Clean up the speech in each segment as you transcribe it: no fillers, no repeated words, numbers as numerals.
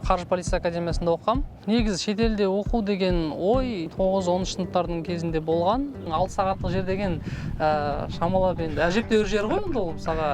Қаржы полиция академиясында оқығам. Негізі шетелде оқу деген ой 9-10 сыныптардың кезінде болған. 6 сағаттық жер деген шамалап енді әжептәуір жер ғой, енді ол мысалға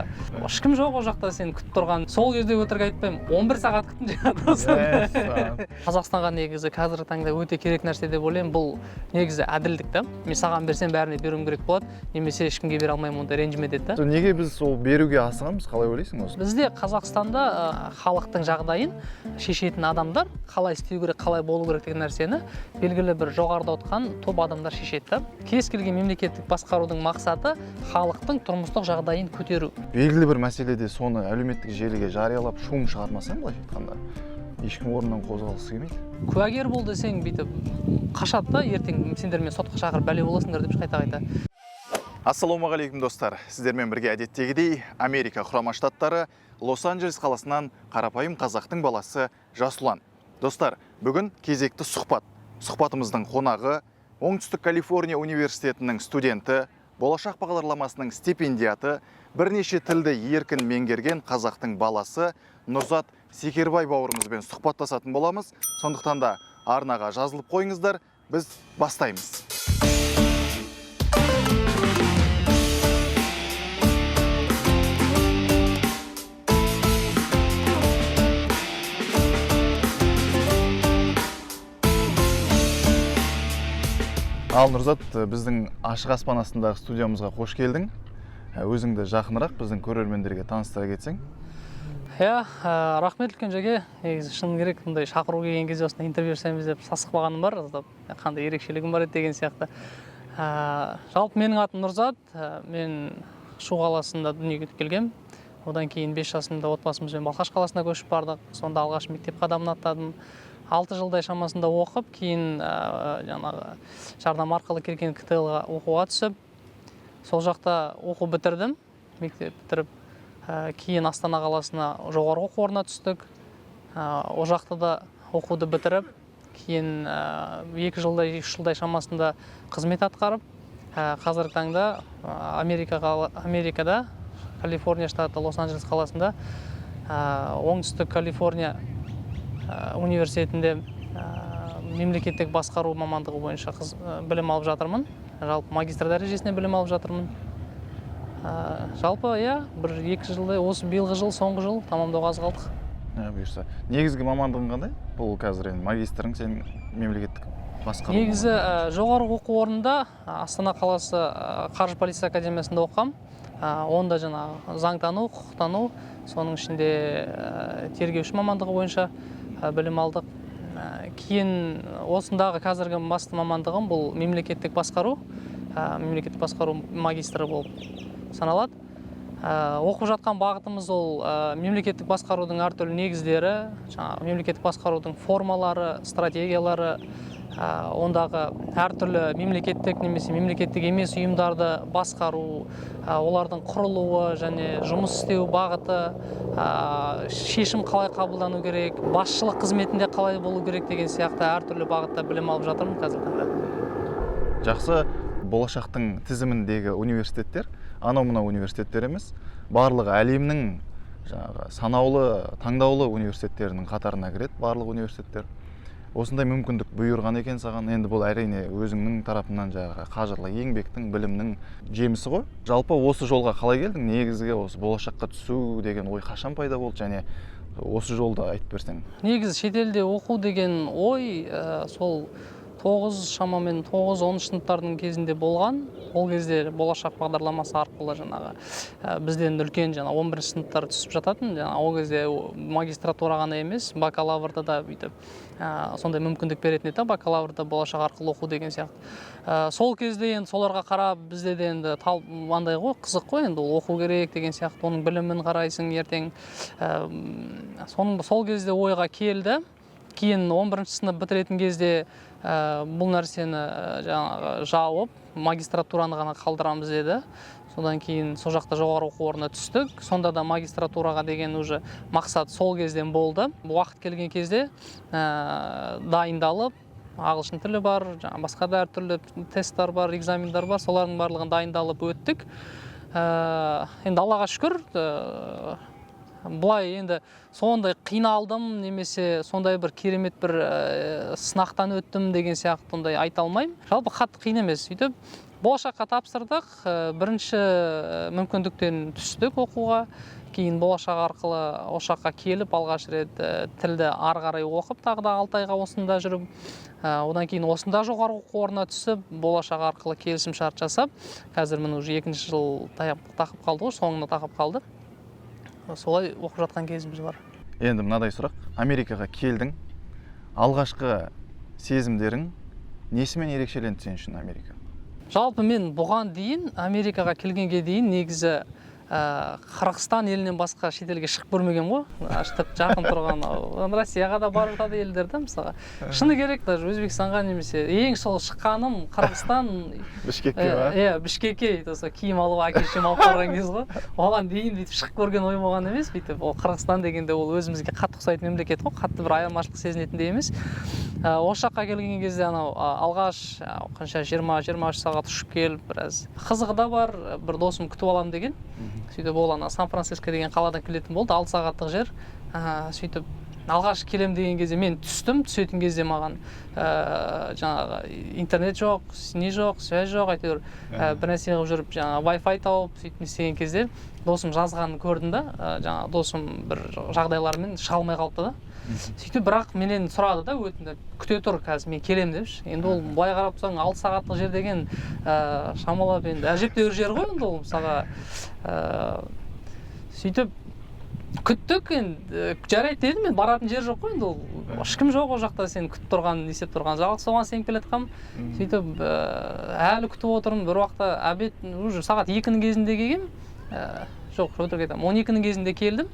ешкім жоқ ол жақта сен күтіп тұрған. Сол кезде өтірік айтпаймын, 11 сағат күттім жаңағы. Қазақстанға негізі қазіргі таңда өте керек нәрсе деп ойлаймын. Бұл негізі әділдік та. Мен саған берсем бәріне беруім керек болады, немесе ешкімге бере алмаймын, онда ренжіме дейді да. Неге біз сол беруге асығамыз, қалай ойлайсың осы? Бізде Қазақстанда халықтың жағдайын шешетін адамдар қалай істеу керек, қалай болу керек деген нәрсені белгілі бір жоғарыда отырған топ адамдар шешеді. Кез келген мемлекеттік басқарудың мақсаты халықтың тұрмыстық жағдайын көтеру. Белгілі бір мәселеде соны әлеуметтік желіге жариялап шум шығармасаң, былайша айтқанда, ешкім орнынан қозғалғысы келмейді. Куәгер бол десең бүйтіп қашады да, ертең сендер мен сотқа шақырып бәле боласыңдар деп қайта-қайта. Ассалаумағалейкум достар. Сіздермен бірге әдеттегідей Америка құрама штаттары Лос-Анджелес қаласынан қарапайым қазақтың баласы Жасұлан. Достар, бүгін кезекті сұхбат. Сұхбатымыздың қонағы Оңтүстік Калифорния университетінің студенті, болашақ бағдарламасының стипендиаты, бірнеше тілді еркін меңгерген қазақтың баласы Нұрзат Секербай бауырымызбен сұхбаттасатын боламыз. Сондықтан да арнаға жазылып қойыңыздар, біз бастаймыз. Ал Нұрзат, біздің ашық аспан астындағы студиямызға қош келдің. Өзіңді жақынырақ біздің көрермендерге таныстыра кетсең. Рахмет үлкен жерге. Негізі шын керек, мұндай шақыру келген кезде осында интервью жасаймыз деп сасықпағаным бар. Қандай ерекшелігім бар еді деген сияқты. Жалпы менің атым Нұрзат. Мен Шу қаласында дүниеге келгем. Одан кейін 5 жасымда отбасымызбен Балқаш қаласына көшіп бардық. Сонда алғаш мектеп қадамын аттадым. 6 жылдай шамасында оқып, кейін жарнама арқылы келген КТЛ-ға оқуға түсіп, сол жақта оқу бітірдім, мектеп бітіріп, кейін Астана қаласына жоғарғы оқу орнына түстік. Ол жақта да оқуды бітіріп, кейін 2 жылдай, 3 жылдай шамасында қызмет атқарып, қазіргі таңда Америкада, Калифорния штаты Лос-Анджелес қаласында, Оңтүстік Калифорния университетінде мемлекеттік басқару мамандығы бойынша білім алып жатырмын. Жалпы магистр дәрежесіне білім алып жатырмын. Жалпы, 1-2 жылдай, осы биылғы жыл, соңғы жыл тамамдауға аз қалдық. Бұйырса. Негізгі мамандығың қандай? Бұл қазір магистрің сен мемлекеттік басқару. Негізі жоғарғы оқу орнында Астана қаласы Қаржы полиция академиясында оқығам. Онда заңтану, құқықтану, соның ішінде тергеуші мамандығы бойынша білім алдық. Кейін осындағы қазіргі басты мамандығым бұл мемлекеттік басқару магистрі болып саналады. Оқып жатқан бағытымыз ол мемлекеттік басқарудың әртүрлі негіздері, мемлекеттік басқарудың формалары, стратегиялары, ондағы әртүрлі мемлекеттік немесе мемлекеттік емес ұйымдарды басқару, олардың құрылуы және жұмыс істеу бағыты, шешім қалай қабылдану керек, басшылық қызметінде қалай болу керек деген сияқты әртүрлі бағытта білім алып жатырмын қазіргі таңда. Жақсы, болашақтың тізіміндегі университеттер, анау-мынау университеттер емес, барлығы әлемнің санаулы, таңдаулы университеттерінің қатарына кіреді, барлық университеттер. Осындай мүмкіндік бұйырған екен саған. Енді бұл әрине өзіңнің тарапынан қажырлы еңбектің, білімнің жемісі ғой. Жалпы осы жолға қалай келдің? Негізгі осы болашаққа түсу деген ой қашан пайда болды және осы жолда айтып берсең. Негізі шетелде оқу деген ой сол 9-10 сыныптардың кезінде болған. Ол кезде болашақ бағдарламасы арқылы бізден үлкен 11 сыныптар түсіп жататын. Ол кезде магистратура ғана емес, бакалаврда да бүйтіп сондай мүмкіндік беретін еді, бакалаврда болашақ арқылы оқу деген сияқты. Сол кезде енді соларға қарап бізде де енді андай ғой, қызық қой, енді ол оқу керек деген сияқты, оның білімін қарайсың ертең. Сол кезде ойға келді. Кейін 11-ші сынып бітіретін кезде бұл нәрсені жауып, магистратураны ғана қалдырамыз деді. Содан кейін сол жақта жоғары оқу орнына түстік. Сонда да магистратураға деген уже мақсат сол кезден болды. Уақыт келген кезде дайындалып, ағылшын тілі бар, басқа да әртүрлі тесттер бар, экзамендар бар, солардың барлығын дайындалып өттік. Енді Аллаға шүкір, былай енді сондай қиналдым немесе сондай бір керемет бір сынақтан өттім деген сияқты ондай айта алмаймын. Жалпы қатты қиын емес. Сөйтіп болашаққа тапсырдық. Бірінші мүмкіндіктен түстік оқуға. Кейін болашақ арқылы осы жаққа келіп алғаш рет тілді ары қарай оқып, тағы да 6 айға осында жүріп, одан кейін осында жоғары оқу орнына түсіп, болашақ арқылы келісім шарт жасап, қазір міне уже 2-ші жыл тақып қалды ғой, соңына тақып қалды. Солай оқып жатқан кезіміз бар. Енді мынадай сұрақ. Америкаға келдің. Алғашқы сезімдерің несімен ерекшеленді сен үшін Америка? Жалпы мен бұған дейін Америкаға келгенге дейін негізі Қырғызстан елінен басқа шетелге шығып көрмеген ғой. Аштық жақын тұрған Россияға да барып жатады елдер да мысалға. Шыны керек, даже Өзбекстанға немесе ең сол шыққаным Қырғызстан, Бішкекке ба? Бішкекке киім алып әке-шешем алып барған кез ғой. Оған дейін бүйтіп шығып көрген ой болған емес, бүйтіп ол Қырғызстан дегенде ол өзімізге қатты ұқсайтын мемлекет ғой, қатты бір айырмашылық сезінетін де емес. Осы жаққа келген кезде анау алғаш қанша 20-23 сағат ұшып келіп, біраз қызығы да бар, бір досым күтіп аламын деген. Сөйтіп ол Сан-Франциско деген қаладан келетін болды, 6 сағаттық жер. Сөйтіп алғаш келем деген кезде мен түстім, түсетін кезде маған жаңағы интернет жоқ, не жоқ, связь жоқ, әйтеуір бір нәрсе қылып жүріп, жаңағы Wi-Fi тауып, сөйтіп істеген кезде досым жазғанын көрдім да, жаңағы досым бір жағдайлармен шыға алмай қалыпты да. Сөйтіп бірақ менен сұрады да, өтінді, күте тұр, қазір мен келем депші. Енді ол былай қарап тұрсаң 6 сағаттық жер деген шамалап енді әжептәуір жер ғой енді ол мысалға. Сөйтіп күттік, енді жарайды дедім, мен баратын жер жоқ қой, енді ол ешкім жоқ ол жақта, сен күтіп тұрған, есеп тұрған, жалғыз соған сеніп келатқам. Сөйтіп әлі күтіп отырмын, бір уақытта обед уже сағат 2-нің кезінде келгем. Жоқ, өтірік айтамын, 12-нің кезінде келдім.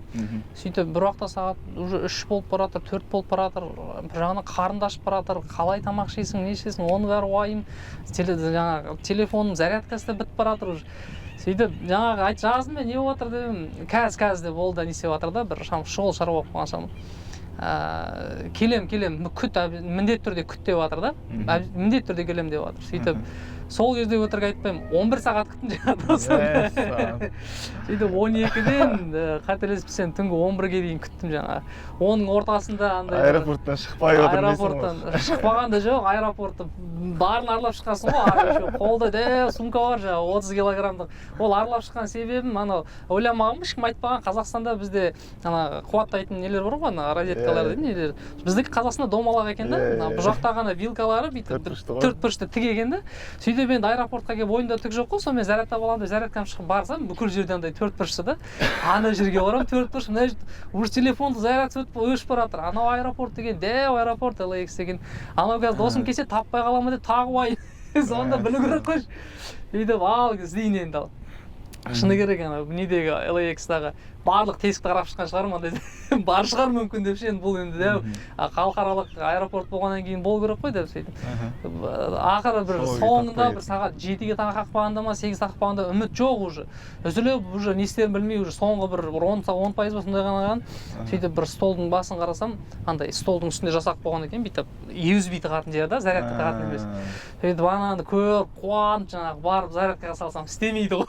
Сөйтіп бір уақытта сағат уже 3 болып баратыр, 4 болып баратыр, бір жағынан қарынды ашып баратыр, қалай тамақ жейсің, не ішесің, оны бәрі уайым. Жаңағы телефонның зарядкасы да бітіп баратыр уже. Сөйтіп жаңағы жаздым мен, не болып жатыр дедім, кәз деп ол да не істеп жатыр да, бір шұғыл шаруа болып қалған шамы. Келем, күт, міндетті түрде күт деп жатыр да, міндетті түрде келем деп жатыр. Сөйтіп сол кезде өтірік айтпаймын, 11 сағат күттім жаңағы. Сөйтіп 12-ден қателеспесем түнгі 11-ге дейін күттім жаңағы. Оның ортасында андай аэропорттан шықпай отырмайсың ғой. Аэропорттан шықпаған да жоқ, аэропортта барын аралап шыққансың ғой. Қолда да сумка бар жаңағы 30 килограммдық. Ол аралап шыққан себебім анау ойламағанмын, ешкім айтпаған. Қазақстанда бізде ана қуаттайтын нелер бар ғой, ана розеткалар дейтін нелер. Біздікі Қазақстанда домалақ екен да. Бұл жақта ғана вилкалары бүйтіп төртбұрышты тік екен да. Сөйтіп енді аэропортқа келіп ойымда түк жоқ қой, сонымен зарядтап аламын деп зарядкам шығып барсам, бүкіл жерде андай төртбұрышты да. Ана жерге барам, төртбұрыш, мына уже телефонды зарядка өшіп баратыр. Анау аэропорт деген, дәу аэропорт LAX деген. Анау қазір досым келсе таппай қаламын деп тағы уайым. Сонда білу керек қой. Сөйтіп ал іздейін енді ал. Шыны керек ана недегі LAX-дағы барлық тесікті қарап шыққан шығармын, андай бар шығар мүмкін деп ше, енді бұл енді дәу халықаралық аэропорт болғаннан кейін болу керек қой деп сөйтіп. Ақыры бір соңында бір сағат 7-ге тағы қақпағанда ма, 8 қақпағанда үміт жоқ уже. Үзіліп уже не істерін білмей уже соңғы бір 10% ба сондай ғана қалған. Сөйтіп бір столдың басын қарасам, андай столдың үстінде жасақ болған екен, бүйтіп USB тағатын жер да, зарядка тағатын емес. Сөйтіп ананы көріп, қуанып жаңағы барып зарядкаға салсам істемейді ғой.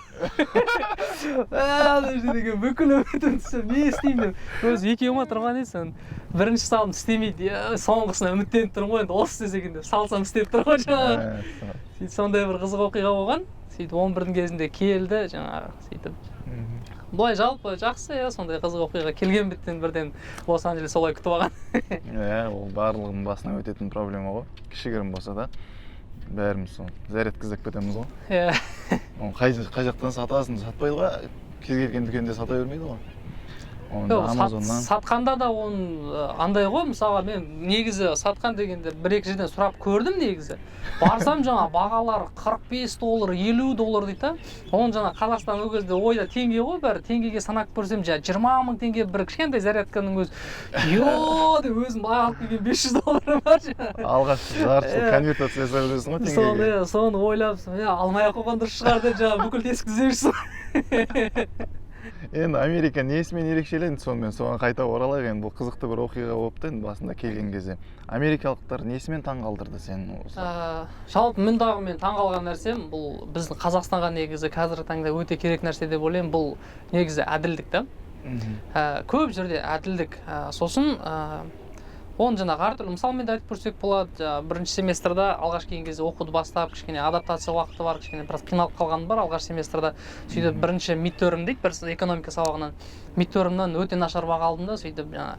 Бүкіл үмітім түсіп, не істеймін деп. Өзі екеуіма тұрған еді, бірінші салым істемейді, соңғысына үміттеніп тұрмын ғой, енді осы істесе екен деп салсам істеп тұр ғой жаңағы. Сөйтіп сондай бір қызық оқиға болған. Сөйтіп 11-дің кезінде келді жаңағы, сөйтіп. Бұлай жалпы жақсы, сондай қызық оқиға келген біттен бірден Лос-Анджелес солай күтіп алған. Ол барлығының басынан өтетін проблема ғой. Кішігірім болса да бәріміз соны зарядка іздеп кетеміз ғой. Қай жақтан сатасың, сатпайды ғой. Кез келген дүкенде сата бермейді ғой. Сатқанда да оның андай ғой, мысалға мен негізі сатқан дегенде бір-екі жерден сұрап көрдім негізі. Барсам жаңа бағалар $45, $50 дейді. Оның жаңа Қазақстан ол кезде ойда теңге ғой, бәрі теңгеге санап көрсем, жаңа 20 мың теңге бір кішкентай зарядканың өзі. Йоо деп өзім алып келген $500 бар жаңа. Алғаш жарты конвертация жасап жүрсің ғой теңгеге. Соны ойлапсың, алмай ақ қойған дұрыс шығар деп жаңа бүкіл тесікті іздеп. Енді Америка несімен ерекшеленді сонымен, соған қайта оралайық. Енді бұл қызықты бір оқиға болыпты енді басында келген кезде. Америкалықтар несімен таң қалдырды сені осы? Жалпы мен таң қалған нәрсем, бұл біздің Қазақстанға негізі қазіргі таңда өте керек нәрсе деп ойлаймын. Бұл негізі әділдік та. көп жерде әділдік. Сосын оны жаңағы әртүрлі мысалмен де айтып көрсек болады. Бірінші семестрда алғаш келген кезде оқуды бастап, кішкене адаптация уақыты бар, кішкене біраз қиналып қалғаным бар алғаш семестрда. Сөйтіп бірінші мидтерм дейді, бір экономика сабағынан. Мидтермнан өте нашар баға алдым да, сөйтіп жаңағы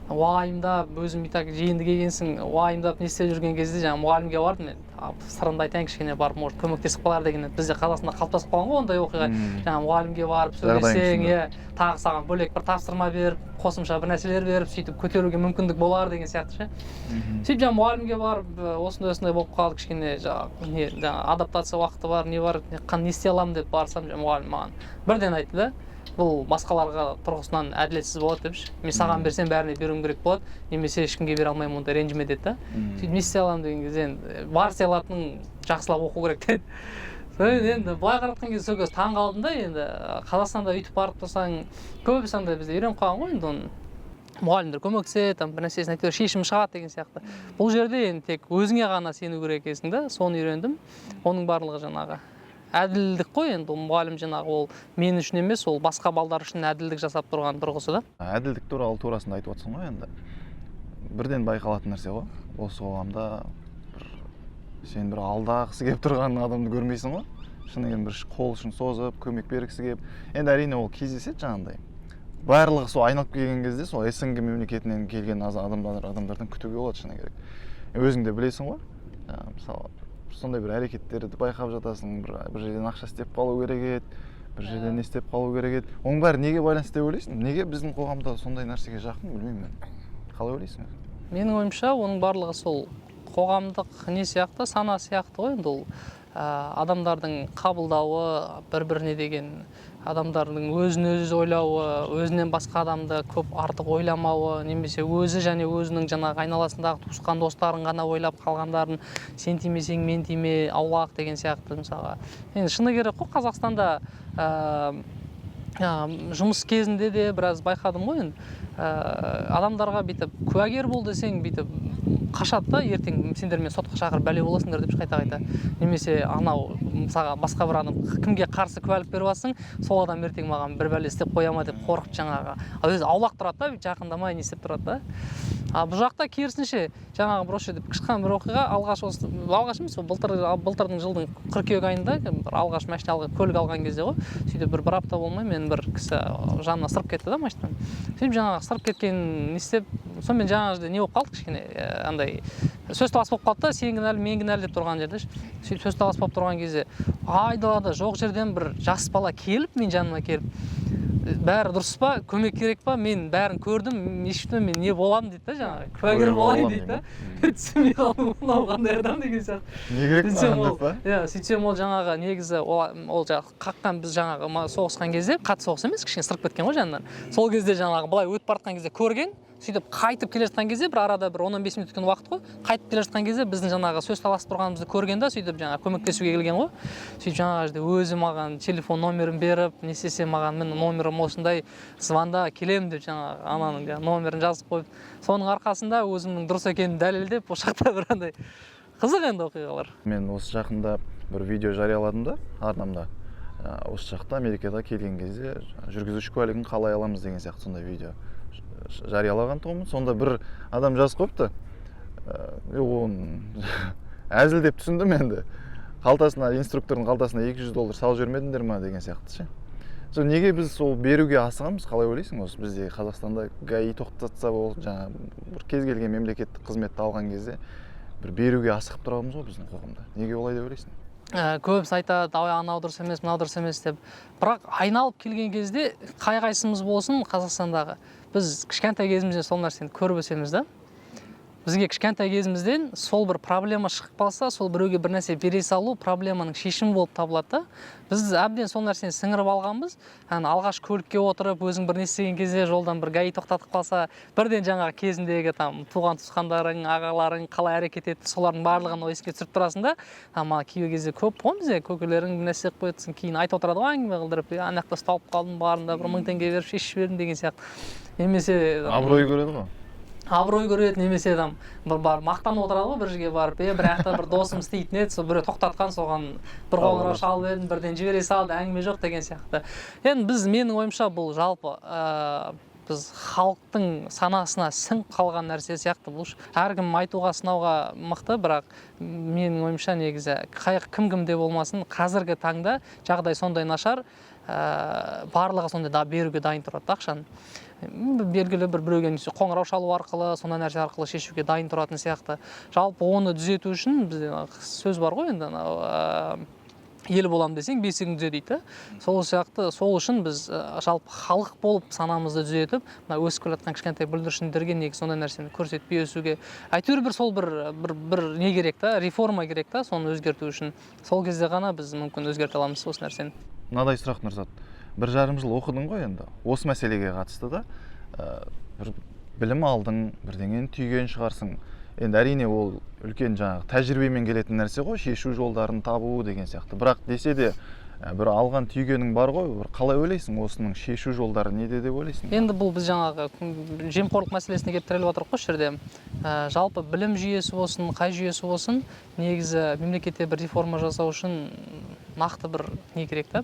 уайымдап, өзім так жиынды келгенсің, уайымдап не істеп жүрген кезде жаңағы мұғалімге бардым мен. Сырымды айтайын, кішкене барып, может көмектесіп қалар деген. Бізде Қазақстанда қалыптасып қалған ғой ондай оқиға. Жаңағы мұғалімге барып сөйлесең, тағы саған бөлек бір тапсырма беріп, қосымша бір нәрселер беріп, сөйтіп көтеруге мүмкіндік болар деген сияқты ше. Сөйтіп жаңағы мұғалімге барып, осындай болып қалды, кішкене жаңағы адаптация уақыты бар, не бар, не істей аламын деп барсам, мұғалім маған бірден айтты да, бұл басқаларға тұрғысынан әділетсіз болады депші. Мен саған берсем бәріне беруім керек болады, немесе ешкімге бере алмаймын, онда ренжіме деді да. Сөйтіп не істей аламын деген кезде бар істей алатының жақсылап оқу керек деді. Енді былай қаратқан кезде сол кезде таң қалдым да, енді Қазақстанда өйтіп барып тұрсаң, көбісі андай бізде үйреніп қалған ғой, енді оны мұғалімдер көмектеседі, бір нәрсесін әйтеуір шешім шығады деген сияқты. Бұл жерде енді тек өзіңе ғана сену керек екенсің да, соны үйрендім. Оның барлығы жаңағы әділдік қой, енді мұғалім жаңағы ол мен үшін емес, ол басқа балдар үшін әділдік жасап тұрған тұрғысы да. Әділдік туралы турасында айтып отырсың ғой енді. Бірден байқалатын нәрсе ғой. Осы қоғамда сен бір алдағысы келіп тұрған адамды көрмейсің ғой. Шынымен бір қол ұшын созып, көмек бергісі келіп. Енді әрине ол кездеседі жаңағындай. Барлығы сол айналып келген кезде сол СНГ мемлекетінен келген адамдардан күтуге болады шыны керек. Өзің де білесің ғой. Мысалы сондай бір әрекеттерді байқап жатасың, бір жерден ақша істеп қалу керек еді, бір жерден не істеп қалу керек еді. Оның бәрі неге байланысты деп ойлайсың? Неге біздің қоғамда сондай нәрсеге жақын, білмеймін мен. Қалай ойлайсың? Менің ойымша, оның барлығы сол қоғамдық не сияқты, сана сияқты ғой, енді ол адамдардың қабылдауы, бір-біріне деген адамдардың өзін-өзі ойлауы, өзінен басқа адамды көп артық ойламауы, немесе өзі және өзінің жаңағы айналасындағы туысқан достарын ғана ойлап қалғандарын сен тимесең мен тиме, аулақ деген сияқты мысалға. Енді шыны керек қой, Қазақстанда жұмыс кезінде де біраз байқадым ғой енді. Адамдарға бүйтіп куәгер бол десең бүйтіп қашады да, ертең сендермен сотқа шақырып бәле боласыңдар деп қайта-қайта. Немесе анау мысалға басқа бір адам кімге қарсы куәлік беріп алсаң, сол адам ертең маған бір бәле істеп қоя ма деп қорқып жаңағы. Өзі аулақ тұрады да, жақындамай не істеп тұрады да. Бұл жақта керісінше жаңағы бір осы жерде шыққан бір оқиға, алғаш емес, былтырдың жылдың қыркүйек айында алғаш машина көлік алған кезде ғой. Сөйтіп бір апта болмай мен бір кісі жанына сырып кетті да машинадан. Сөйтіп жаңағы сырып кеткен не істеп, сонымен жаңағы не болып қалды, кішкене андай сөз талас болып қалды да, сен кінәлі, мен кінәлі деп тұрған жерде. Сөйтіп сөз талас болып тұрған кезде айдалада жоқ жерден бір жас бала келіп, мен жаныма келіп, бәрі дұрыс па, көмек керек па, мен бәрін көрдім, ешкімнен мен не боламын дейді да, жаңағы куәгер болайын дейді да. Түсінбей қалдым, мынау қандай адам деген сияқты. Не керек па? Иә, сөйтсем ол жаңағы негізі ол жаңағы қаққан, біз жаңағы соғысқан кезде, қатты соғыс емес, кішкене сырып кеткен ғой жанынан. Сол кезде жаңағы былай өтіп бара жатқан кезде көрген, сөйтіп қайтып келе жатқан кезде, бір арада бір 10-15 минут өткен уақыт қой, қайтып келе жатқан кезде біздің жаңағы сөз таласып тұрғанымызды көрген да, сөйтіп жаңағы көмектесуге келген ғой. Сөйтіп жаңағы өзі маған телефон номерін беріп, не істесе маған мен номерім осындай, звонда келемін деп жаңағы ананың номерін жазып қойып, соның арқасында өзімнің дұрыс екенін дәлелдеп, ол жақта бір андай қызық енді оқиғалар. Мен осы жақында бір видео жарияладым да, арнамда. Осы жақта Америкада келген кезде жүргізуші куәлігін қалай аламыз деген сияқты сондай видео жариялаған тұғымын. Сонда бір адам жазып қойыпты. Оны әзіл деп түсіндім енді. Инструктордың қалтасына $200 салып жібермедіңдер ма деген сияқты ше. Неге біз сол беруге асығамыз, қалай ойлайсың? Осы бізде Қазақстанда ГАИ тоқтатса болды, жаңа бір кез келген мемлекеттік қызметті алған кезде бір беруге асығып тұрамыз ғой біздің қоғамда. Неге олай деп ойлайсың? Көбісі айтады, анау дұрыс емес, мынау дұрыс емес деп. Бірақ айналып келген кезде қай-қайсымыз болсын Қазақстандағы, біз кішкентай кезімізден сол нәрсені көріп өсеміз да. Бізге кішкентай кезімізден сол бір проблема шығып қалса, сол біреуге бір нәрсе бере салу проблеманың шешімі болып табылады да. Біз әбден сол нәрсені сіңіріп алғанбыз. Алғаш көлікке отырып, өзің бір не істеген кезде жолдан бір ГАИ тоқтатып қалса, бірден жаңағы кезіндегі туған-туысқандарың, ағаларың қалай әрекет етті, солардың барлығын еске түсіріп тұрасың да. Кейбір кезде көп қой бізде көкелерің бір нәрсе қылып қоясың, кейін айтып отырады ғой, әңгіме қылдырып, ана жақта ұсталып қалдым, барында бір 1000 теңге беріп шешіп жібердім деген сияқты. Немесе абырой көреді ғой. абырой көреді, немесе там бір бар мақтанып отырады ғой бір жерге барып, бір жақта бір досым істейтін еді, сол біреу тоқтатқан, соған бір қоңырау шалып едім, бірден жібере салды, әңгіме жоқ деген сияқты. Енді менің ойымша бұл жалпы біз халықтың санасына сіңіп қалған нәрсе сияқты. Бұл әркім айтуға сынауға мықты, бірақ менің ойымша негізі кім-кімде болмасын, қазіргі таңда жағдай сондай нашар, барлығы сондай беруге дайын тұрады ақшаны. Белгілі біреуге қоңырау шалу арқылы, сондай нәрсе арқылы шешуге дайын тұратын сияқты. Жалпы оны түзету үшін бізде сөз бар ғой енді, ел болам десең бесігін түзе дейді. Сол сияқты, сол үшін біз жалпы халық болып санамызды түзетіп, өсіп келе жатқан кішкентай бүлдіршіндерге негізі сондай нәрсені көрсетпей өсуге. Әйтеуір сол бір не керек та, реформа керек та, соны өзгерту үшін. Сол кезде ғана біз мүмкін өзгерте аламыз осы нәрсені. Мынадай сұрақ Нұрзат. 1,5 жыл оқыдың ғой енді. Осы мәселеге қатысты да бір білім алдың, бірдеңені түйген шығарсың. Енді әрине ол үлкен жаңағы тәжірибемен келетін нәрсе ғой, шешу жолдарын табу деген сияқты. Бірақ десе де бір алған түйгенің бар ғой, бір қалай ойлайсың осының шешу жолдары неде деп ойлайсың? Енді бұл біз жаңағы жемқорлық мәселесіне келіп тіреліп отырмық қой жерде. Жалпы білім жүйесі болсын, қай жүйесі болсын, негізі мемлекетте бір реформа жасау үшін нақты бір не керек та?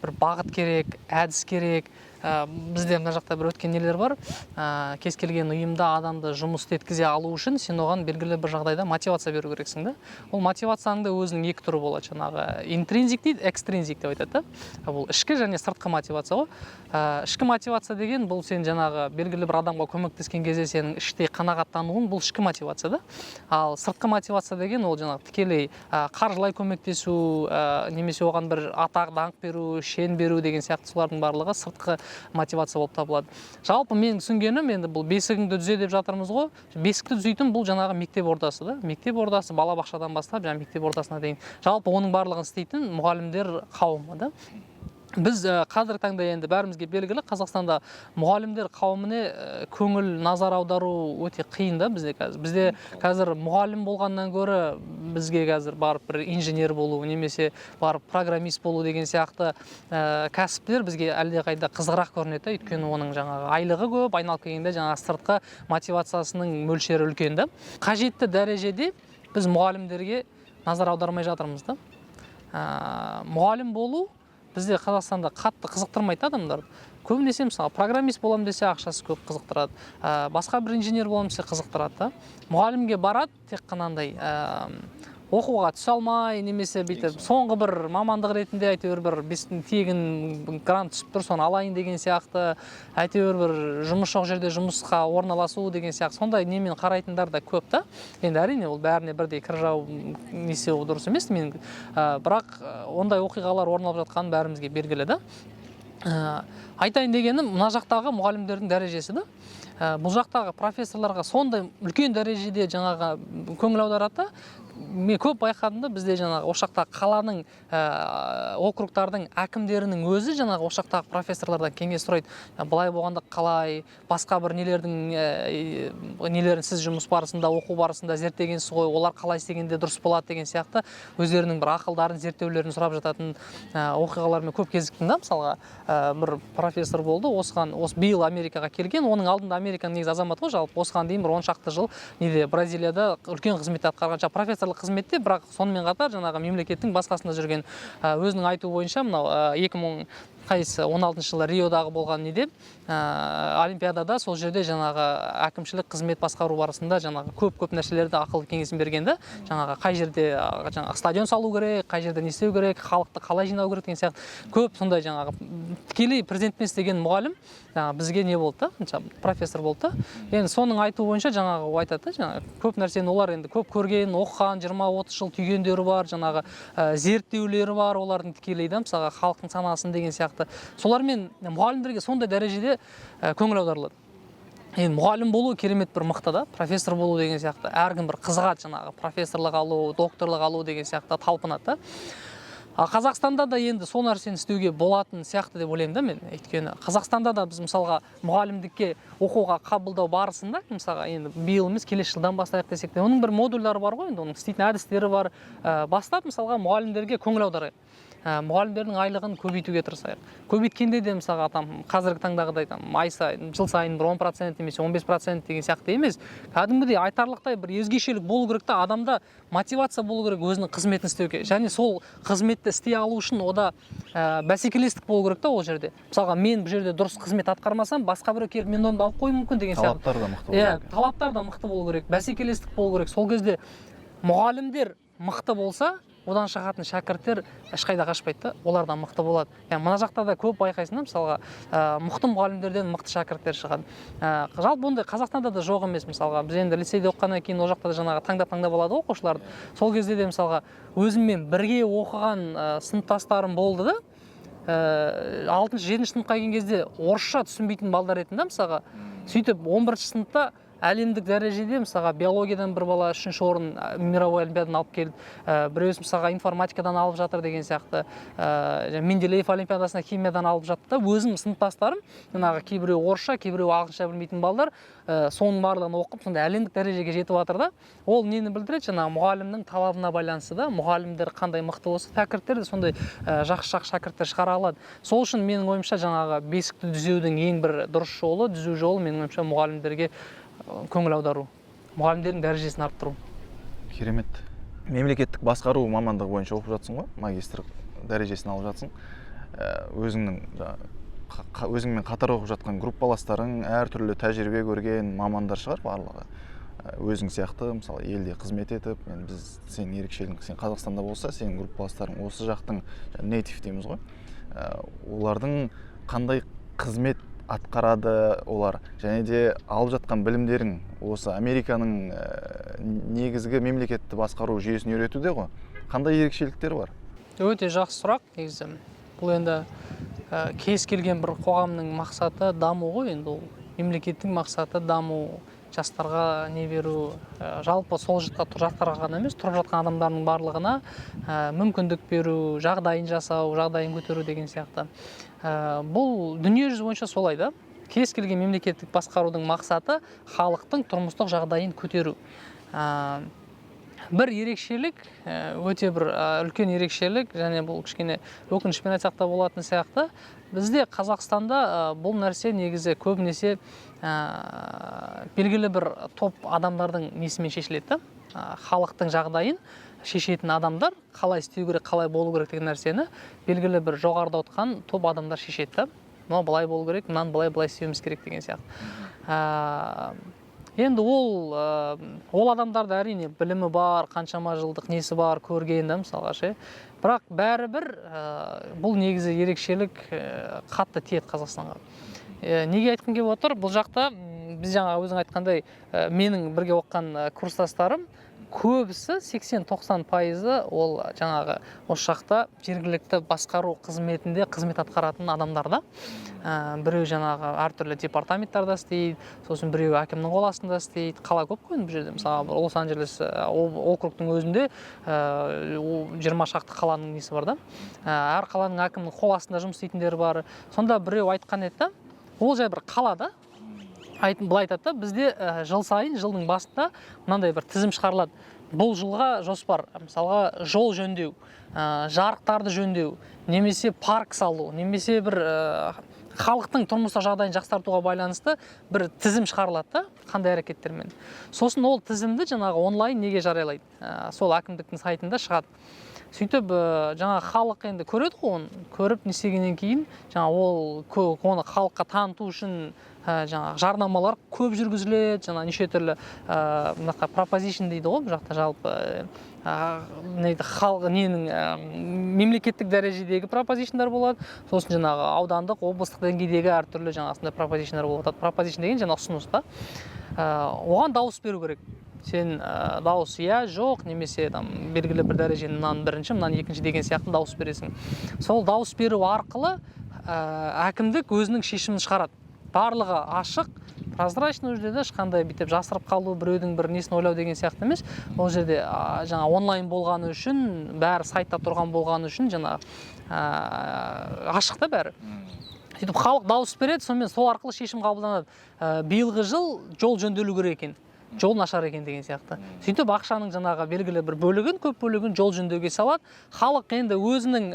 Бір бағыт керек, әдіс керек. Бізде мына жақта бір өткен нелер бар. Кез келген ұйымда адамды жұмыс істеткізе алу үшін сен оған белгілі бір жағдайда мотивация беру керексің да. Ол мотивацияның да өзінің екі түрі болады. Жаңағы интринзик дейді, экстринзик деп айтады да. Бұл ішкі және сыртқы мотивация ғой. Ішкі мотивация деген бұл сен жаңағы белгілі бір адамға көмектескен кезде сенің іштей қанағаттануың, бұл ішкі мотивация да. Ал сыртқы мотивация деген ол жаңағы тікелей қаржылай көмектесу, немесе оған бір атақ, даңқ беру, шен беру деген сияқты солардың барлығы сыртқы мотивация болып табылады. Жалпы менің түсінгенім, енді бұл бесігіңді түзе деп жатырмыз ғой. Бесікті түзейтін бұл жаңағы мектеп ордасы да. Мектеп ордасы балабақшадан бастап жаңағы мектеп ордасына дейін. Жалпы оның барлығын істейтін мұғалімдер қауымы да. Біз қазіргі таңда енді бәрімізге белгілі, Қазақстанда мұғалімдер қауымына көңіл назар аудару өте қиын да бізде қазір. Бізде қазір мұғалім болғаннан гөрі бізге қазір барып бір инженер болу, немесе барып программист болу деген сияқты кәсіптер бізге әлдеқайда қызығырақ көрінеді, өйткені оның жаңағы айлығы көп, айналып келгенде жаңағы сыртқы мотивациясының мөлшері үлкен да. Қажетті дәрежеде біз мұғалімдерге назар аудармай жатырмыз да. Мұғалім болу бізде Қазақстанда қатты қызықтырмайды адамдар. Көбінесе мысалы программист болам десе ақшасы көп қызықтырады. Басқа бір инженер болам десе қызықтырады да. Мұғалімге барады тек қанандай оқуға түсе алмай, немесе бүйтіп соңғы бір мамандық ретінде әйтеуір бір тегін грант түсіп тұр, соны алайын деген сияқты, әйтеуір бір жұмыс жоқ жерде жұмысқа орналасу деген сияқты сондай немен қарайтындар да көп та. Енді әрине ол бәріне бірдей кір жау несе дұрыс емес, бірақ ондай оқиғалар орын алып жатқаны бәрімізге белгілі да. Айтайын дегенім, мына жақтағы мұғалімдердің дәрежесі да. Бұл жақтағы профессорларға сондай үлкен дәрежеде жаңағы көңіл аударады. Мен көп байқадым да, бізде жаңағы ошақтағы қаланың округтардың әкімдерінің өзі жаңағы ошақтағы профессорлардан кеңес сұрайды. Былай болғанда қалай, басқа бір нелерін сіз жұмыс барысында, оқу барысында зерттегенсіз ғой, олар қалай істегенде дұрыс болады деген сияқты өздерінің бір ақылдарын, зерттеулерін сұрап жататын оқиғалармен көп кезіктім да. Мысалға бір профессор болды, осы биыл Америкаға келген, оның алдында Американың негізі азаматы ғой, жалпы осыған дейін бір 10 шақты жыл Бразилияда үлкен қызмет атқарған, профессорлық қызметте, бірақ сонымен қатар жаңағы мемлекеттің басқасында жүрген. Өзінің айтуы бойынша мынау 2016 жылы Риодағы болған Олимпиадада сол жерде жаңағы әкімшілік қызмет басқару барысында жаңағы көп нәрселерді ақыл кеңесін бергенде, жаңағы қай жерде стадион салу керек, қай жерде не істеу керек, халықты қалай жинау керек деген сияқты көп сондай жаңағы тікелей президентпен істеген мұғалім бізге не болды да, профессор болды да. Енді соның айтуы бойынша жаңағы айтады да, көп нәрсені олар енді көп көрген, оқыған, 20-30 жыл түйгендері бар, жаңағы зерттеулері бар, олардың тікелей да, мысалға халықтың санасын деген сияқты. Солармен мұғалімдерге сондай дәрежеде көңіл аударылады. Енді мұғалім болу керемет бір мықты да, профессор болу деген сияқты. Әркім бір қызығады жаңағы профессорлық алу, докторлық алу деген сияқты талпынады да. Қазақстанда да енді сол нәрсені істеуге болатын сияқты деп ойлаймын да мен. Өйткені Қазақстанда да біз мысалға мұғалімдікке оқуға қабылдау барысында, мысалға енді биыл емес келесі жылдан бастайық десек те, оның бір модульдары бар ғой, енді оның істейтін әдістері бар. Бастап мысалға мұғалімдерге көңіл аударайық. мұғалімдердің айлығын көбейтуге тырысайық. Көбейткенде де мысалға қазіргі таңдағыдай ай сайын, жыл сайын бір 10% немесе 15% деген сияқты емес. Кәдімгідей айтарлықтай бір өзгешелік болу керек та, адамда мотивация болу керек өзінің қызметін істеуге. Және сол қызметті істей алу үшін ода бәсекелестік болу керек та ол жерде. Мысалға мен бұл жерде дұрыс қызмет атқармасам, басқа біреу келіп мен оны алып қоюы мүмкін деген сияқты. Талаптар да мықты болу керек. Талаптар да мықты болу керек, бәсекелестік болу керек. Сол кезде мұғалімдер мықты болса, одан шығатын шәкірттер ешқайда қашпайды да, олардан мықты болады. Мына жақта да көп байқайсың да, мысалға мықты мұғалімдерден мықты шәкірттер шығады. Жалпы ондай Қазақстанда да жоқ емес. Мысалға біз енді лицейде оқығаннан кейін ол жақта да жаңағы таңдап алады оқушыларды. Сол кезде де мысалға өзіммен бірге оқыған сыныптастарым болды да, 6-7 сыныпқа келген кезде орысша түсінбейтін балдар етін да, мысалға. Сөйтіп 11 сыныпта әлемдік дәрежеде мысалға биологиядан бір бала 3-ші орын мировой олимпиададан алып келді, біреуі мысалға информатикадан алып жатыр деген сияқты, Менделеев олимпиадасына химиядан алып жатты да, өзім сыныптастарым жаңағы кейбіреу орысша, кейбіреу ағылшынша білмейтін балдар соның барлығын оқып, сонда әлемдік дәрежеге жетіп жатыр да. Ол нені білдіреді? Жаңағы мұғалімнің талабына байланысты да, мұғалімдер қандай мықты болса, шәкірттер де сондай жақсы шәкірттер шығара алады. Сол үшін менің ойымша жаңағы бесікті түзеудің ең бір дұрыс жолы, түзу жолы менің ойымша мұғалімдерге көңіл аудару, мұғалімдердің дәрежесін арттыру. Керемет. Мемлекеттік басқару мамандығы бойынша оқып жатсың ғой, магистр дәрежесін алып жатсың. Өзіңмен қатар оқып жатқан группаластарың әртүрлі тәжірибе көрген мамандар шығар барлығы. Өзің сияқты, мысалы, елде қызмет етіп, сенің ерекшелігің, сен Қазақстанда болса, сенің группаластарың осы жақтың нейтив дейміз ғой. Олардың қандай қызмет атқарады олар, және де алып жатқан білімдерің осы Американың негізгі мемлекетті басқару жүйесін үйретуде ғой. Қандай ерекшеліктері бар? Өте жақсы сұрақ негізі. Бұл енді кез келген бір қоғамның мақсаты даму ғой, енді ол мемлекеттің мақсаты даму, жастарға не беру, жалпы сол жақтарға ғана емес, тұрып жатқан адамдардың барлығына мүмкіндік беру, жағдайын жасау, жағдайын көтеру деген сияқты. Бұл дүние жүзі бойынша солай да. Кез келген мемлекеттік басқарудың мақсаты халықтың тұрмыстық жағдайын көтеру. Бір ерекшелік, өте бір үлкен ерекшелік, және бұл кішкене өкінішпен айтсақ та болатын сияқты. Бізде Қазақстанда бұл нәрсе негізі көбінесе белгілі бір топ адамдардың несімен шешіледі. Халықтың жағдайын шешетін адамдар қалай істеу керек, қалай болу керек деген нәрсені белгілі бір жоғарыда отқан топ адамдар шешеді. Мынау былай болу керек, мынаны былай істеуіміз керек деген сияқты. Енді ол адамдарда әрине білімі бар, қаншама жылдық несі бар, көрген да мысалға ше. Бірақ бәрібір бұл негізі ерекшелік қатты тиеді Қазақстанға. Неге айтқым келіп отыр? Бұл жақта біз жаңа өзің айтқандай менің бірге оқыған курстастарым көбісі 80-90% ол жаңағы осы жақта жергілікті басқару қызметінде қызмет атқаратын адамдарда. Біреу жаңағы әртүрлі департаменттарда істейді, сосын біреу әкімнің қол астында істейді. Қала көп қой бұл жерде. Мысалы Лос-Анджелес округтың өзінде 20 шақты қаланың несі бар да. Әр қаланың әкімнің қол астында жұмыс істейтіндері бар. Сонда біреу айтқан еді, ол жай бір қалада былай айтады, бізде жыл сайын, жылдың басында мынандай бір тізім шығарылады. Бұл жылға жоспар, мысалға жол жөндеу, жарықтарды жөндеу, немесе парк салу, немесе бір халықтың тұрмыстық жағдайын жақсартуға байланысты бір тізім шығарылады, қандай әрекеттермен. Сосын ол тізімді жаңағы онлайн неге жариялайды? Сол әкімдіктің сайтында шығады. Сөйтіп жаңа халық енді көреді ғой оны, көріп не істегеннен кейін жаңа оны халыққа таныту үшін жаңағы жарнамалар көп жүргізіледі, жаңа неше түрлі пропозишн дейді ғой, бұл жақта жалпы мемлекеттік дәрежедегі пропозишндар болады, сосын жаңағы аудандық, облыстық деңгейдегі әртүрлі жаңасында пропозишндар болады. Пропозишн деген жаңа ұсыныс та. Оған дауыс беру керек. Сен дауыс иә, жоқ, немесе белгілі бір дәрежені мынаны бірінші, мынаны екінші деген сияқты дауыс бересің. Сол дауыс беру арқылы әкімдік өзінің шешімін шығарады. Барлығы ашық, прозрачный жерде, ешқандай бүйтіп жасырып қалу, біреудің бір несін ойлау деген сияқты емес. Ол жерде жаңа онлайн болғаны үшін, бәрі сайтта тұрған болғаны үшін жаңа ашық та бәрі. Сөйтіп халық дауыс береді, сонымен сол арқылы шешім қабылданады. Биылғы жыл жол жөнделу керек екен. жол нашар екен деген сияқты. Сөйтіп ақшаның жаңағы белгілі бір бөлігін, көп бөлігін жол жөндеуге салады. Халық енді өзінің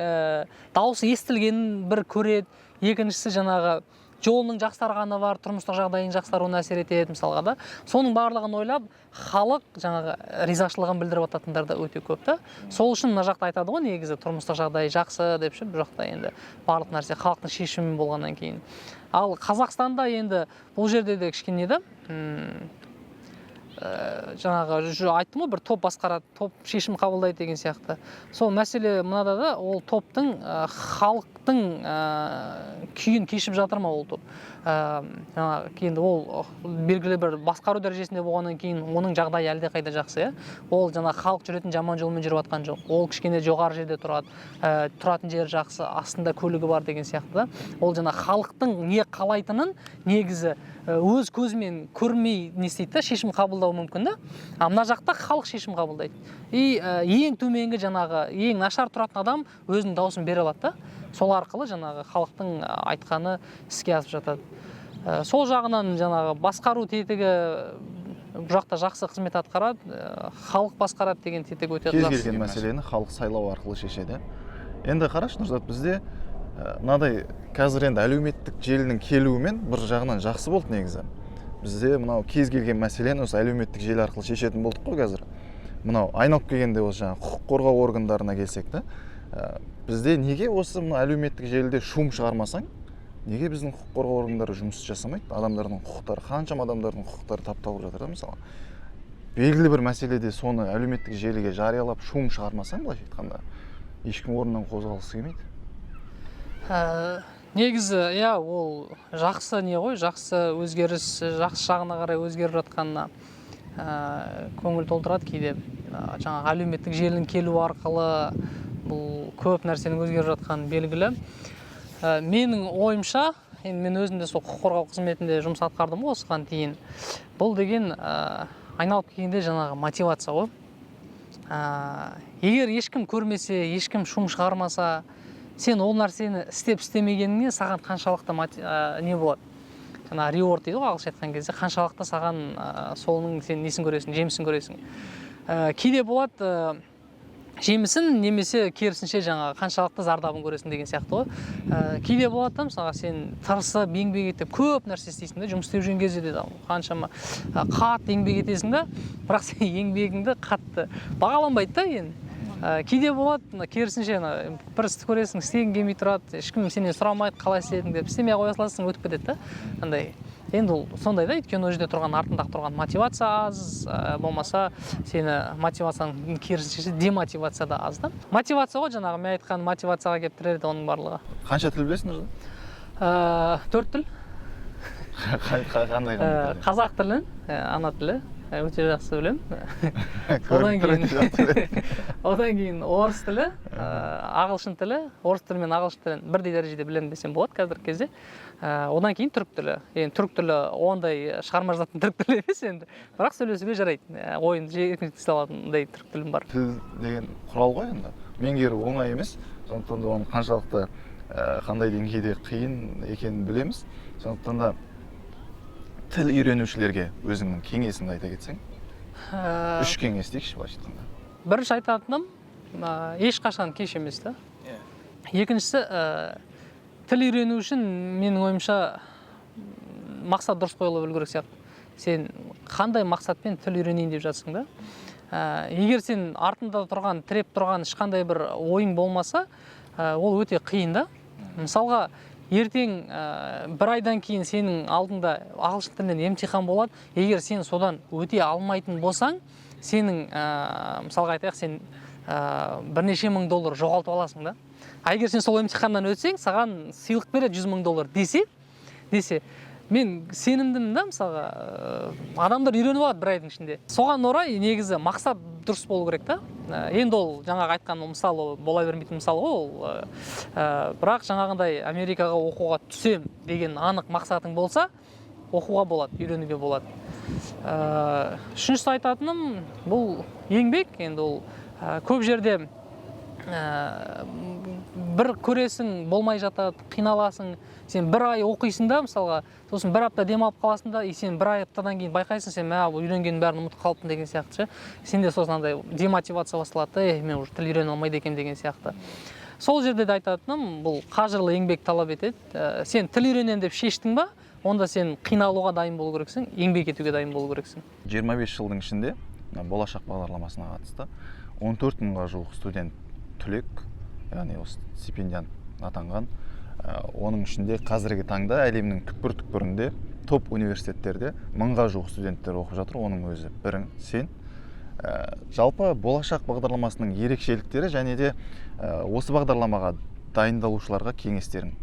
дауысы естілгенін бір көреді. Екіншісі жаңағы жолының жақсарғаны бар, тұрмыстық жағдайының жақсаруына әсер етеді мысалға да. Соның барлығын ойлап, халық жаңағы ризашылығын білдіріп жататындар да өте көп та. Сол үшін мына жақта айтады ғой, негізі тұрмыстық жағдай жақсы деп ше, бұл жақта енді барлық нәрсе халықтың шешімі болғаннан кейін. Ал Қазақстанда енді бұл жерде де кішкене да жаңағы айттым ғой, бір топ басқарады, топ шешім қабылдайды деген сияқты. Сол мәселе мынада да, ол топтың халықтың күйін кешіп жатыр ма ол топ. Енді ол белгілі бір басқару дәрежесінде болғаннан кейін оның жағдайы әлде қайда жақсы, ол жаңағы халық жүретін жаман жолмен жүріп жатқан жоқ. Ол кішкене жоғары жерде тұрады, тұратын жері жақсы, астында көлігі бар деген сияқты да. Ол жаңағы халықтың не қалайтынын негізі өз көзімен көрмей не істейді да, шешім қабылдау мүмкін да. Мына жақта халық шешім қабылдайды. И ең төменгі жаңағы ең нашар тұратын адам өзінің дауысын бере алады да. Сол арқылы жаңағы халықтың айтқаны іске асып жатады. Сол жағынан жаңағы басқару тетігі бұл жақта жақсы қызмет атқарады, халық басқарады деген тетігі өте жақсы. Кез келген мәселені халық сайлау арқылы шешеді. Енді қарашы, Нұрзат, бізде мынадай қазір енді әлеуметтік желінің келуімен бір жағынан жақсы болды негізі. Бізде мынау кез келген мәселені осы әлеуметтік желі арқылы шешетін болдық қой қазір. Мынау айналып келгенде осы жаңағы құқық қорғау органдарына келсек те, бізде неге осы мына әлеуметтік желіде шум шығармасаң, неге біздің құқық қорғау органдары жұмыс жасамайды? Адамдардың құқықтары, қаншама адамдардың құқықтары тапталып жатыр да мысалы. Белгілі бір мәселеде соны әлеуметтік желіге жариялап шум шығармасаң, былайша айтқанда, ешкім орнынан қозғалғысы келмейді. Негізі, ол жақсы не ғой, жақсы өзгеріс, жақсы жағына қарай өзгеріп жатқанына көңіл толтырады кейде. Жаңағы әлеуметтік желінің келу арқылы бұл көп нәрсенің өзгеріп жатқаны белгілі. Менің ойымша, мен өзім де сол құқық қорғау қызметінде жұмыс атқардым осыған дейін. Бұл деген айналып келгенде жаңағы мотивация ғой. Егер ешкім көрмесе, ешкім шум шығармаса, сен ол нәрсені істеп-істемегеніңе саған қаншалықты не болады? Жаңағы реворд дейді ғой ағылшынша айтқан кезде, қаншалықты саған солының сен несін көресің, жемісін көресің. Кейде болады жемісін, немесе керісінше жаңағы қаншалықты зардабын көресің деген сияқты ғой. Кейде болады да, мысалға сен тырысып, еңбек етіп, көп нәрсе істейсің да, жұмыс істеп жүрген кезде де қаншама қатты еңбек етесің да, бірақ сен еңбегіңді қатты бағаланбайды да енді. Кейде болады, керісінше бір істі көресің, істегің келмей тұрады, ешкім сенен сұрамайды, қалай істедің деп, істемей қоя саласың, өтіп кетеді да. Енді ол сондай да, өйткені ол жерде тұрған, артындағы тұрған мотивация аз, болмаса сені мотивацияның керісінше демотивация да аз да. Мотивация ғой, жаңағы мен айтқан мотивацияға келіп тіреледі оның барлығы. Қанша тіл білесің өзі? 4 тіл. Қандай? Қазақ тілін, ана тілі. Өте жақсы білем. Одан кейін орыс тілі, ағылшын тілі, орыс тілі мен ағылшын тілін бірдей дәрежеде білем десем болады қазіргі кезде. Одан кейін түрік тілі. Енді түрік тілі ондай шығарма жазатын түрік тілі емес енді. Бірақ сөйлесуге жарайды. Ойынды еркін істей алатындай түрік тілім бар. Тіл деген құрал ғой енді. Меңгеру оңай емес. Сондықтан да оның қаншалықты қандай деңгейде қиын екенін білеміз. Сондықтан да тіл үйренушілерге өзіңнің кеңесіңді айта кетсең? 3 кеңес дейікші былайша айтқанда. Бірінші айтатыным, ешқашан кеш емес та. Екіншісі, тіл үйрену үшін менің ойымша мақсат дұрыс қойылып үлгеру керек сияқты. Сен қандай мақсатпен тіл үйренейін деп жатсың да? Егер сен артында тұрған, тіреп тұрған ешқандай бір ойың болмаса, ол өте қиын да. Мысалға, ертең бір айдан кейін сенің алдында ағылшын тілінен емтихан болады. Егер сен содан өте алмайтын болсаң, сенің, мысалға айтайық, сен бірнеше мың доллар жоғалтып аласың да. Егер сен сол емтиханнан өтсең, саған сыйлық береді 100 000 доллар десе, мен сенімдімін да, мысалға, адамдар үйреніп алады бір айдың ішінде. Соған орай негізі мақсат дұрыс болу керек та. Енді ол жаңағы айтқан мысалы бола бермейтін мысалы ол. Бірақ жаңағындай Америкаға оқуға түсем деген анық мақсатың болса, оқуға болады, үйренуге болады. Үшіншісі айтатыным, бұл еңбек. Енді ол көп жерде бір көресің болмай жатады, қиналасың, сен бір ай оқисың да мысалға, сосын бір апта демалып қаласың да, сен бір аптадан кейін байқайсың, сен үйренгеннің бәрін ұмытып қалыппын деген сияқты ше. Сенде сосын андай демотивация басталады, мен уже тіл үйрене алмайды екенмін деген сияқты. Сол жерде де айтатыным, бұл қажырлы еңбек талап етеді. Сен тіл үйренемін деп шештің ба, онда сен қиналуға дайын болу керексің, еңбек етуге дайын болу керексің. 25 жылдың ішінде болашақ бағдарламасына қатысты 14 мыңға жуық студент түлек, яғни осы стипендиант атанған. Оның ішінде қазіргі таңда әлемнің түкпір-түкпірінде топ университеттерде 1000-ға жуық студенттер оқып жатыр, оның өзі бірің сен. Жалпы болашақ бағдарламасының ерекшеліктері және де осы бағдарламаға дайындалушыларға кеңестерің?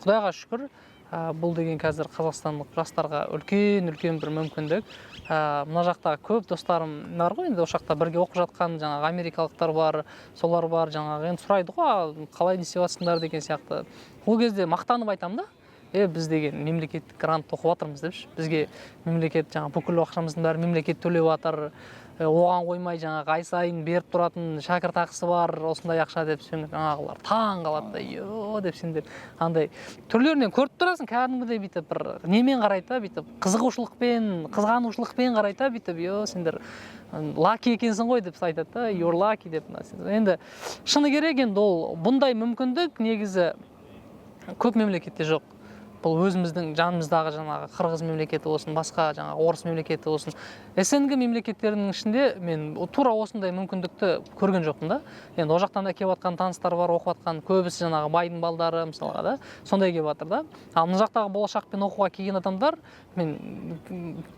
Құдайға шүкір, бұл деген қазір қазақстандық жастарға үлкен бір мүмкіндік. Мына жақта көп достарым бар ғой, енді осы жақта бірге оқып жатқан жаңағы америкалықтар бар, солар бар, жаңағы енді сұрайды ғой, қалай не істеп жатсыңдар деген сияқты. Ол кезде мақтанып айтамын да, біз деген мемлекеттік грант оқып жатырмыз депші. Бізге мемлекет жаңағы бүкіл ақшамыздың бәрі мемлекет төлеп жатыр. Оған қоймай жаңағы ай сайын беріп тұратын шәкіртақысы бар, осындай ақша деп жаңағылар таң қалады да, деп сендер андай түрлерінен көріп тұрасың, кәдімгідей бүйтіп бір немен қарайды, бүйтіп қызығушылықпен, қызғанушылықпен қарайды, бүйтіп сендер лаки екенсің ғой деп айтады да, you're lucky деп. Енді шыны керек, енді ол бұндай мүмкіндік негізі көп мемлекетте жоқ. Бұл өзіміздің жанымыздағы жаңағы қырғыз мемлекеті болсын, басқа жаңағы орыс мемлекеті болсын, СНГ мемлекеттерінің ішінде мен тура осындай мүмкіндікті көрген жоқпын да. Енді ол жақтан да келіп жатқан таныстар бар, оқып жатқан, көбісі жаңағы байдың балдары мысалға да, сондай келіп жатыр да. Ал мына жақтағы болашақпен оқуға келген адамдар, мен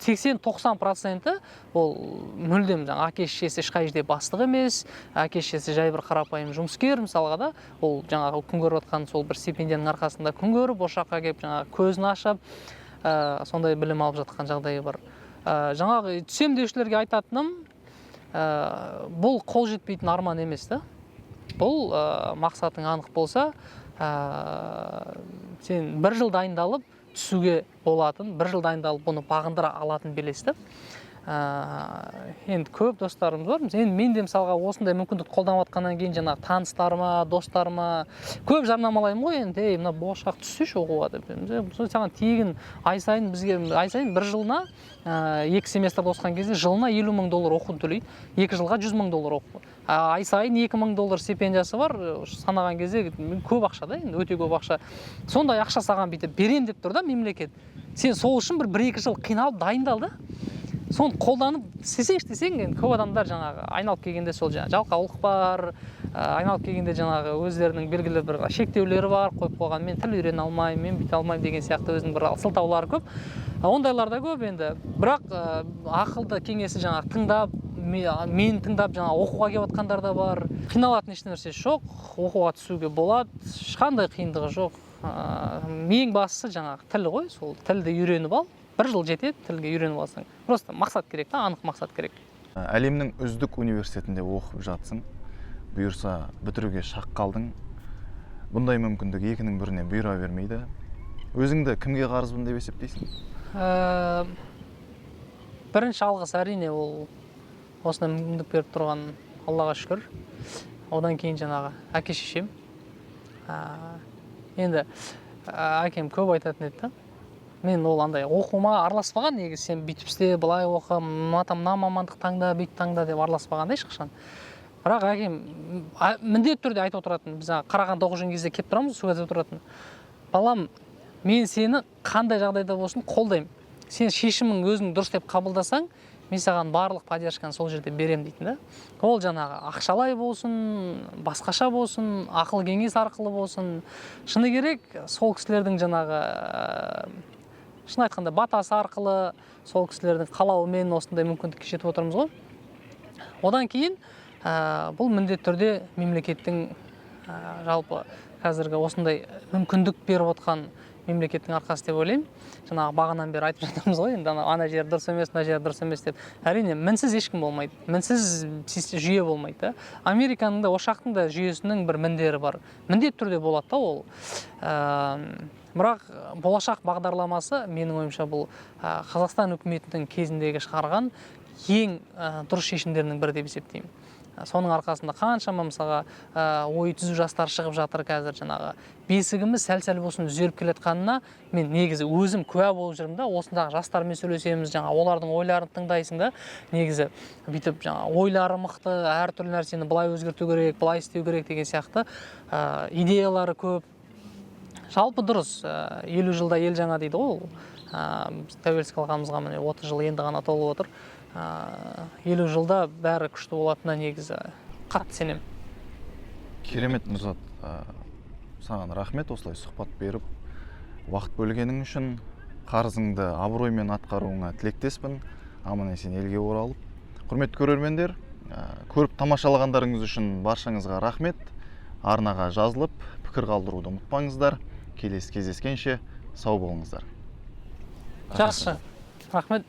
80-90% ол мүлдем жаңағы әке-шешесі ешқай жерде бастық емес, әке-шешесі жай бір қарапайым жұмыскер мысалға да, ол жаңағы күн көріп жатқан сол бір стипендияның арқасында күн көріп, осы жаққа келіп көзін ашып, сондай білім алып жатқан жағдайы бар. Жаңағы түсем деушілерге айтатыным, бұл қол жетпейтін арман емес та. Бұл мақсатың анық болса, сен бір жыл дайындалып түсуге болатын, бір жыл дайындалып бұны бағындыра алатын белесті. Енді көп достарымыз бар. Енді мен де мысалға осындай мүмкіндік қолданып жатқаннан кейін жаңағы таныстарыма, достарыма көп жарнамалаймын ғой, енді мына болашақ түссеші оқуға деп. Саған тегін ай сайын бір жылына 2 семестрді оқыған кезде жылына $50,000 оқуын төлейді. 2 жылға $100,000 оқу. Ай сайын $2,000 стипендиясы бар, санаған кезде көп ақша да, енді өте көп ақша. Сондай ақша саған бүйтіп берем деп тұр да мемлекет. Сен сол үшін бір 1-2 жыл қиналып дайындал да. Соны қолданып істесеңші десең, енді көп адамдар жаңағы айналып келгенде сол жаңағы жалқаулық бар, айналып келгенде жаңағы өздерінің белгілі бір шектеулері бар, қойып қойған, мен тіл үйрене алмаймын, мен бүйте алмаймын деген сияқты өзінің бір сылтаулары көп. Ондайлар да көп енді. Бірақ ақылды кеңесі жаңағы тыңдап, мені тыңдап жаңағы оқуға келіп жатқандар да бар. Қиналатын ешнәрсе жоқ, оқуға түсуге болады, ешқандай қиындығы жоқ. Ең бастысы жаңағы тіл ғой, сол тілді үйреніп ал. 1 жыл жетеді, тілге үйреніп алсаң. Просто мақсат керек та, анық мақсат керек. Әлемнің үздік университетінде оқып жатсың, бұйырса бітіруге шақ қалдың. Бұндай мүмкіндік екінің біріне бұйыра бермейді. Өзіңді кімге қарызбын деп есептейсің? Бірінші алғыс әрине ол осындай мүмкіндік беріп тұрған Аллаға шүкір. Одан кейін жаңағы әке-шешем. Енді әкем көп айтатын еді. Мен ол андай оқуыма араласпаған, негізі сен бүйтіп істе, былай оқы, мына мамандық таңда, бүйт таңда деп араласпаған да ешқашан. Бірақ әкем міндетті түрде айтып отыратын, біз Қарағандыда оқып жүрген кезде келіп тұрамыз, сол кезде отыратын. Балам, мен сені қандай жағдайда болсын қолдаймын. Сен шешімің өзің дұрыс деп қабылдасаң, мен саған барлық поддержканы сол жерде берем дейтін да. Ол жаңағы ақшалай болсын, басқаша болсын, ақыл кеңес арқылы болсын. Шыны керек, сол кісілердің жаңағы шын айтқанда батасы арқылы, сол кісілердің қалауымен осындай мүмкіндікке жетіп отырмыз ғой. Одан кейін бұл міндетті түрде мемлекеттің жалпы қазіргі осындай мүмкіндік беріп отқан мемлекеттің арқасы деп ойлаймын. Жаңағы бағанан бері айтып жатырмыз ғой, енді ана жер дұрыс емес, мына жер дұрыс емес деп. Әрине, мінсіз ешкім болмайды, мінсіз жүйе болмайды. Американың да, осы жақтың да жүйесінің бір міндері бар. Міндетті түрде болады да ол. Бірақ болашақ бағдарламасы, менің ойымша, бұл Қазақстан үкіметінің кезіндегі шығарған ең дұрыс шешімдерінің бірі деп есептеймін. соның арқасында қаншама мысалға ой түзу жастар шығып жатыр қазір. Жаңағы бесігіміз сәл болсын түзеліп келатқанына мен негізі өзім куә болып жүрмін да. Осындағы жастармен сөйлесеміз, жаңа олардың ойларын тыңдайсың да. Негізі бүйтіп жаңа ойлары мықты, әртүрлі нәрсені былай өзгерту керек, былай істеу керек деген сияқты идеялары көп. Жалпы дұрыс, 50 жылда ел жаңа дейді ғой. Тәуелсіздік алғанымызға міне 30 жыл енді ғана толып отыр. 50 жылда бәрі күшті болатынына негізі қатты сенемін. Керемет, Нұрзат. Саған рахмет, осылай сұхбат беріп, уақыт бөлгенің үшін. Қарызыңды абыроймен атқаруыңа тілектеспін. Аман-есен елге оралып. Құрметті көрермендер, көріп тамашалағандарыңыз үшін баршаңызға рахмет. Арнаға жазылып, пікір қалдыруды ұмытпаңыздар. Келесі кездескенше сау болыңыздар. Жақсы, рахмет.